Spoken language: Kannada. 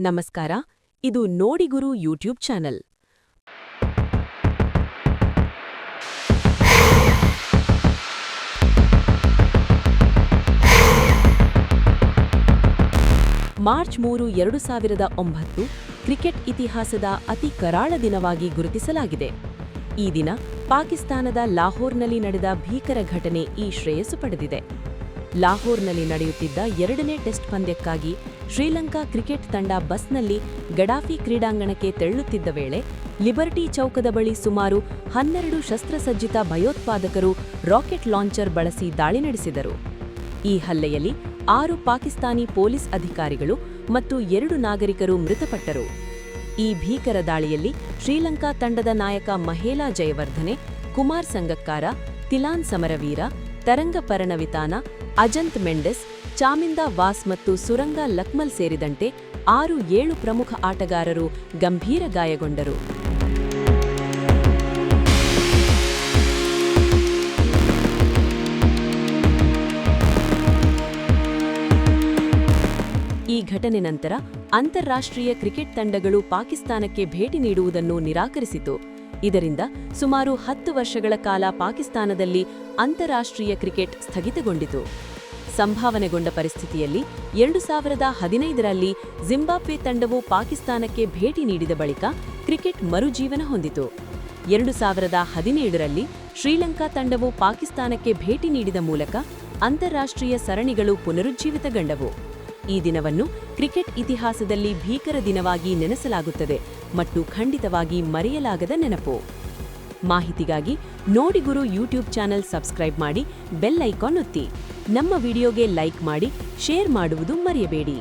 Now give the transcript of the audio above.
ನಮಸ್ಕಾರ, ಇದು ನೋಡಿಗುರು ಯೂಟ್ಯೂಬ್ ಚಾನಲ್. ಮಾರ್ಚ್ 3, 2009 ಕ್ರಿಕೆಟ್ ಇತಿಹಾಸದ ಅತಿ ಕರಾಳ ದಿನವಾಗಿ ಗುರುತಿಸಲಾಗಿದೆ. ಈ ದಿನ ಪಾಕಿಸ್ತಾನದ ಲಾಹೋರ್ನಲ್ಲಿ ನಡೆದ ಭೀಕರ ಘಟನೆ ಈ ಶ್ರೇಯಸ್ಸು ಪಡೆದಿದೆ. ಲಾಹೋರ್ನಲ್ಲಿ ನಡೆಯುತ್ತಿದ್ದ 2ನೇ ಟೆಸ್ಟ್ ಪಂದ್ಯಕ್ಕಾಗಿ ಶ್ರೀಲಂಕಾ ಕ್ರಿಕೆಟ್ ತಂಡ ಬಸ್ನಲ್ಲಿ ಗಡಾಫಿ ಕ್ರೀಡಾಂಗಣಕ್ಕೆ ತೆರಳುತ್ತಿದ್ದ ವೇಳೆ ಲಿಬರ್ಟಿ ಚೌಕದ ಬಳಿ ಸುಮಾರು 12 ಶಸ್ತ್ರಸಜ್ಜಿತ ಭಯೋತ್ಪಾದಕರು ರಾಕೆಟ್ ಲಾಂಚರ್ ಬಳಸಿ ದಾಳಿ ನಡೆಸಿದರು. ಈ ಹಲ್ಲೆಯಲ್ಲಿ 6 ಪಾಕಿಸ್ತಾನಿ ಪೊಲೀಸ್ ಅಧಿಕಾರಿಗಳು ಮತ್ತು 2 ನಾಗರಿಕರು ಮೃತಪಟ್ಟರು. ಈ ಭೀಕರ ದಾಳಿಯಲ್ಲಿ ಶ್ರೀಲಂಕಾ ತಂಡದ ನಾಯಕ ಮಹೇಲಾ ಜಯವರ್ಧನೆ, ಕುಮಾರ್ ಸಂಗಕ್ಕಾರ, ತಿಲಾನ್ ಸಮರವೀರ, ತರಂಗ ಪರಣವಿತಾನ, ಅಜಂತ್ ಮೆಂಡೆಸ್, ಚಾಮಿಂದಾ ವಾಸ್ ಮತ್ತು ಸುರಂಗ ಲಕ್ಮಲ್ ಸೇರಿದಂತೆ 6-7 ಪ್ರಮುಖ ಆಟಗಾರರು ಗಂಭೀರ ಗಾಯಗೊಂಡರು. ಈ ಘಟನೆ ನಂತರ ಅಂತಾರಾಷ್ಟ್ರೀಯ ಕ್ರಿಕೆಟ್ ತಂಡಗಳು ಪಾಕಿಸ್ತಾನಕ್ಕೆ ಭೇಟಿ ನೀಡುವುದನ್ನು ನಿರಾಕರಿಸಿತು. ಇದರಿಂದ ಸುಮಾರು 10 ವರ್ಷಗಳ ಕಾಲ ಪಾಕಿಸ್ತಾನದಲ್ಲಿ ಅಂತಾರಾಷ್ಟ್ರೀಯ ಕ್ರಿಕೆಟ್ ಸ್ಥಗಿತಗೊಂಡಿತು. ಸಂಭಾವನೆಗೊಂಡ ಪರಿಸ್ಥಿತಿಯಲ್ಲಿ 2015ರಲ್ಲಿ ಜಿಂಬಾಬ್ವೆ ತಂಡವು ಪಾಕಿಸ್ತಾನಕ್ಕೆ ಭೇಟಿ ನೀಡಿದ ಬಳಿಕ ಕ್ರಿಕೆಟ್ ಮರುಜೀವನ ಹೊಂದಿತು. 2017ರಲ್ಲಿ ಶ್ರೀಲಂಕಾ ತಂಡವು ಪಾಕಿಸ್ತಾನಕ್ಕೆ ಭೇಟಿ ನೀಡಿದ ಮೂಲಕ ಅಂತಾರಾಷ್ಟ್ರೀಯ ಸರಣಿಗಳು ಪುನರುಜ್ಜೀವಿತಗೊಂಡವು. ಈ ದಿನವನ್ನು ಕ್ರಿಕೆಟ್ ಇತಿಹಾಸದಲ್ಲಿ ಭೀಕರ ದಿನವಾಗಿ ನೆನೆಸಲಾಗುತ್ತದೆ ಮತ್ತು ಖಂಡಿತವಾಗಿ ಮರೆಯಲಾಗದ ನೆನಪು. ಮಾಹಿತಿಗಾಗಿ ನೋಡಿಗುರು ಯೂಟ್ಯೂಬ್ ಚಾನೆಲ್ ಸಬ್ಸ್ಕ್ರೈಬ್ ಮಾಡಿ, ಬೆಲ್ ಐಕಾನ್ ಒತ್ತಿ. ನಮ್ಮ ವಿಡಿಯೋಗೆ ಲೈಕ್ ಮಾಡಿ, ಶೇರ್ ಮಾಡುವುದು ಮರೆಯಬೇಡಿ.